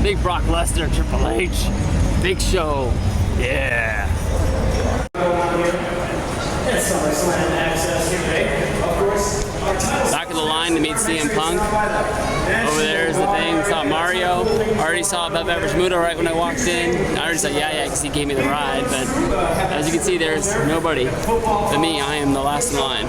Big Brock Lesnar, Triple H, Big Show, yeah. Back of the line to meet CM Punk. Over there is the thing. Saw Mario. Already saw Above Average Muda right when I walked in. I already saw yeah, because he gave me the ride. But as you can see, there's nobody but me. I am the last in line.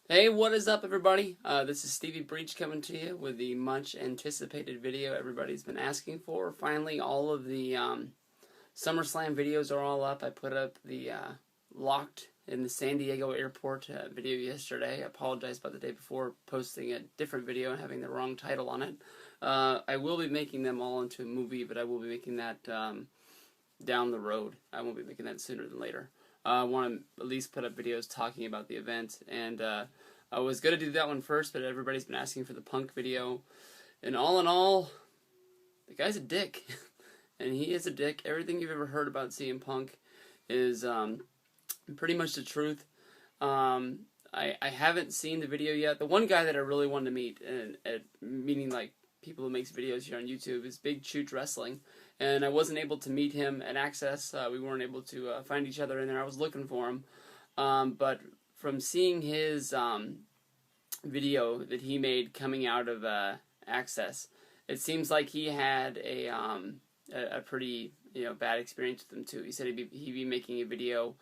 Hey, what is up, everybody? This is Stevie Breach coming to you with the much anticipated video everybody's been asking for. Finally, all of the SummerSlam videos are all up. I put up the Locked in the San Diego airport video yesterday. I apologize about the day before posting a different video and having the wrong title on it. I will be making them all into a movie, but I will be making that down the road. I won't be making that sooner than later. I want to at least put up videos talking about the event, and I was going to do that one first, but everybody's been asking for the Punk video, and all in all, the guy's a dick, and he is a dick. Everything you've ever heard about CM Punk is pretty much the truth. I haven't seen the video yet. The one guy that I really wanted to meet, meaning like people who makes videos here on YouTube, is Big Chooch Wrestling. And I wasn't able to meet him at Access. We weren't able to find each other in there. I was looking for him. But from seeing his video that he made coming out of Access, it seems like he had a pretty bad experience with them too. He said he'd be making a video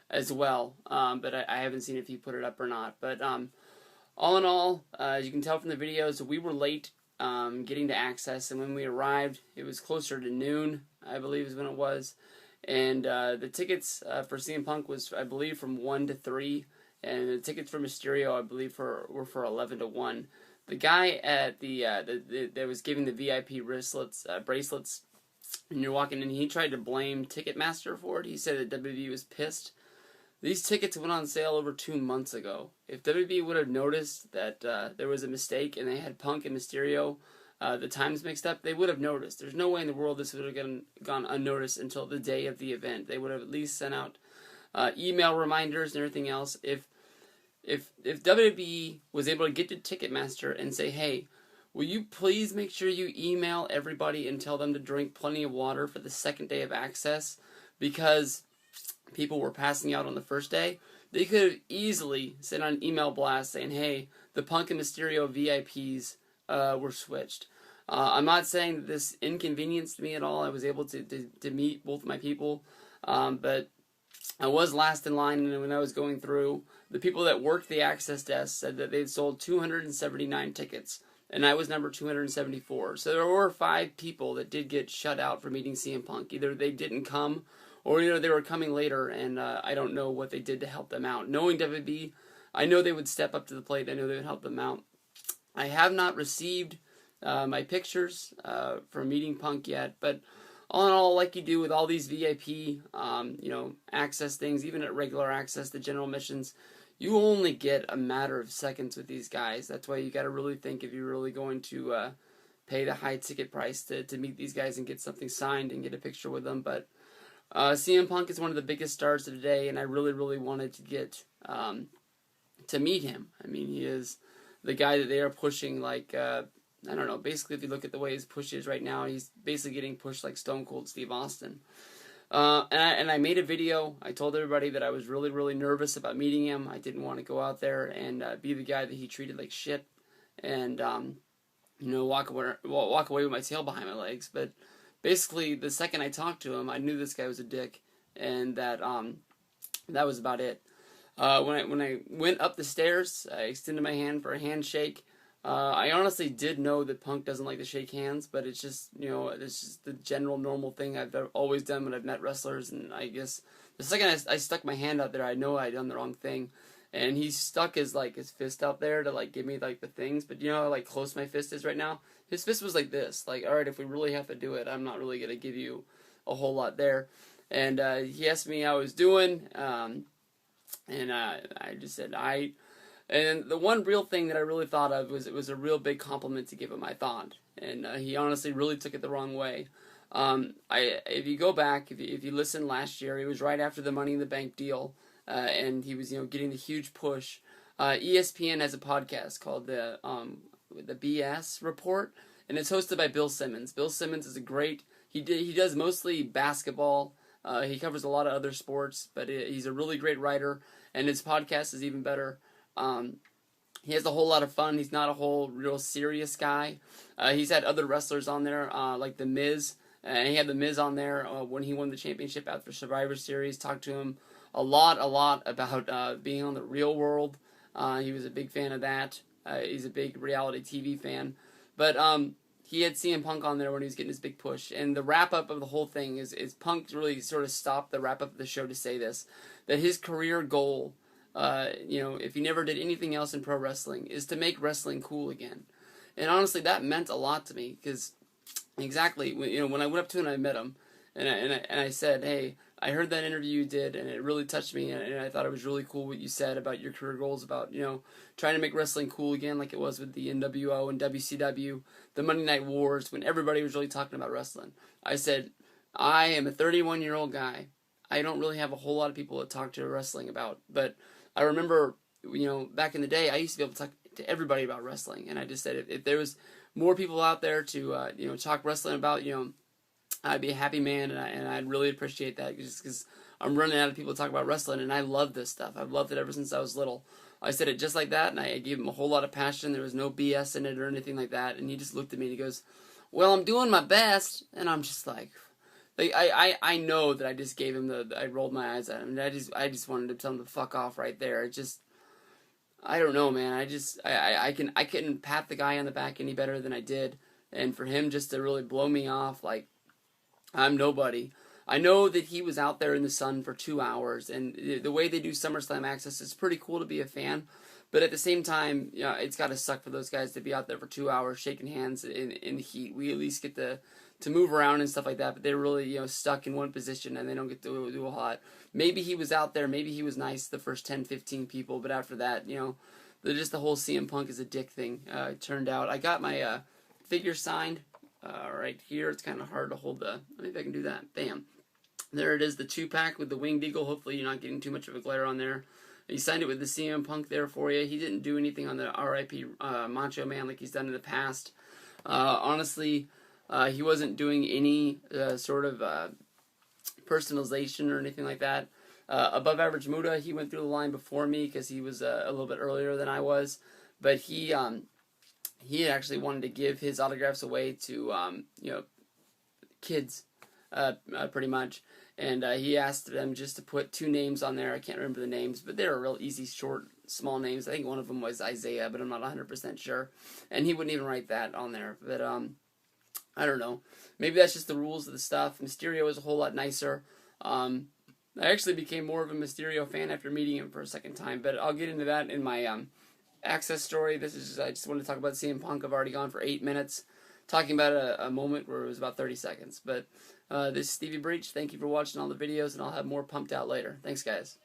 as well, but I haven't seen if he put it up or not. But all in all, as you can tell from the videos, we were late getting to Access, and when we arrived, it was closer to noon, I believe is when it was. And the tickets for CM Punk was, I believe, from 1 to 3, and the tickets for Mysterio, I believe, were for 11 to 1. The guy at that was giving the VIP bracelets, and you're walking in, he tried to blame Ticketmaster for it. He said that WWE was pissed. These tickets went on sale over 2 months ago. If WWE would have noticed that there was a mistake and they had Punk and Mysterio, the times mixed up, they would have noticed. There's no way in the world this would have gone unnoticed until the day of the event. They would have at least sent out email reminders and everything else. If WWE was able to get to Ticketmaster and say, hey, will you please make sure you email everybody and tell them to drink plenty of water for the second day of Access, because people were passing out on the first day, they could have easily sent out an email blast saying, hey, the Punk and Mysterio VIPs were switched. I'm not saying that this inconvenienced me at all. I was able to meet both my people, but I was last in line, and when I was going through, the people that worked the Access desk said that they'd sold 279 tickets, and I was number 274. So there were 5 people that did get shut out from meeting CM Punk. Either they didn't come, or they were coming later, and I don't know what they did to help them out. Knowing WB, I know they would step up to the plate. I know they would help them out. I have not received my pictures from meeting Punk yet, but all in all, like you do with all these VIP, Access things, even at regular Access, the general missions, you only get a matter of seconds with these guys. That's why you got to really think if you're really going to pay the high ticket price to meet these guys and get something signed and get a picture with them. But CM Punk is one of the biggest stars of today, and I really, really wanted to get to meet him. I mean, he is the guy that they are pushing like, I don't know, basically if you look at the way his push is right now, he's basically getting pushed like Stone Cold Steve Austin. And I made a video. I told everybody that I was really, really nervous about meeting him. I didn't want to go out there and be the guy that he treated like shit and, walk away with my tail behind my legs. But basically, the second I talked to him, I knew this guy was a dick, and that was about it. When I went up the stairs, I extended my hand for a handshake. I honestly did know that Punk doesn't like to shake hands, but it's just, it's just the general normal thing I've always done when I've met wrestlers, and I guess the second I stuck my hand out there, I know I'd done the wrong thing, and he stuck his fist out there to, give me, the things, but how, close my fist is right now? His fist was like this, alright, if we really have to do it, I'm not really going to give you a whole lot there, and he asked me how I was doing, and I just said, and the one real thing that I really thought of was it was a real big compliment to give him, I thought. And he honestly really took it the wrong way. If you go back, if you listen last year, it was right after the Money in the Bank deal, and he was getting the huge push. ESPN has a podcast called the BS Report, and it's hosted by Bill Simmons. Bill Simmons is a great. He does mostly basketball. He covers a lot of other sports, but he's a really great writer, and his podcast is even better. He has a whole lot of fun. He's not a whole real serious guy. He's had other wrestlers on there, like The Miz. And he had The Miz on there when he won the championship after Survivor Series. Talked to him a lot about being on the Real World. He was a big fan of that. He's a big reality TV fan. But he had CM Punk on there when he was getting his big push. And the wrap-up of the whole thing is Punk really sort of stopped the wrap-up of the show to say this, that his career goal, if he never did anything else in pro wrestling, is to make wrestling cool again. And honestly, that meant a lot to me, because exactly, when I went up to him and I met him, and I said, hey, I heard that interview you did, and it really touched me, and I thought it was really cool what you said about your career goals, about, trying to make wrestling cool again like it was with the NWO and WCW, the Monday Night Wars, when everybody was really talking about wrestling. I said, I am a 31-year-old guy. I don't really have a whole lot of people to talk to wrestling about, but I remember, back in the day, I used to be able to talk to everybody about wrestling, and I just said, if there was more people out there to, talk wrestling about, I'd be a happy man, and I'd really appreciate that, just because I'm running out of people to talk about wrestling, and I love this stuff. I've loved it ever since I was little. I said it just like that, and I gave him a whole lot of passion. There was no BS in it or anything like that, and he just looked at me and he goes, well, I'm doing my best, and I'm just like I know that I just gave him I rolled my eyes at him, and I just wanted to tell him to fuck off right there. It just, I don't know, man. I couldn't pat the guy on the back any better than I did, and for him just to really blow me off like I'm nobody. I know that he was out there in the sun for 2 hours, and the way they do SummerSlam Access is pretty cool to be a fan, but at the same time, it's got to suck for those guys to be out there for 2 hours shaking hands in the heat. We at least get to move around and stuff like that, but they're really stuck in one position, and they don't get to do a lot. Maybe he was out there, maybe he was nice to the first 10, 15 people, but after that, just the whole CM Punk is a dick thing turned out. I got my figure signed right here. It's kind of hard to hold maybe I can do that. Bam. There it is, the 2-pack with the Winged Eagle. Hopefully you're not getting too much of a glare on there. He signed it with the CM Punk there for you. He didn't do anything on the RIP Macho Man like he's done in the past. Honestly, he wasn't doing any sort of personalization or anything like that. Above Average Muda, he went through the line before me because he was a little bit earlier than I was. But he actually wanted to give his autographs away to kids, pretty much. And he asked them just to put 2 names on there. I can't remember the names, but they were real easy, short, small names. I think one of them was Isaiah, but I'm not 100% sure. And he wouldn't even write that on there. But I don't know. Maybe that's just the rules of the stuff. Mysterio is a whole lot nicer. I actually became more of a Mysterio fan after meeting him for a second time, but I'll get into that in my Access story. I just wanted to talk about CM Punk. I've already gone for 8 minutes talking about a moment where it was about 30 seconds. But this is Stevie Breach. Thank you for watching all the videos, and I'll have more pumped out later. Thanks, guys.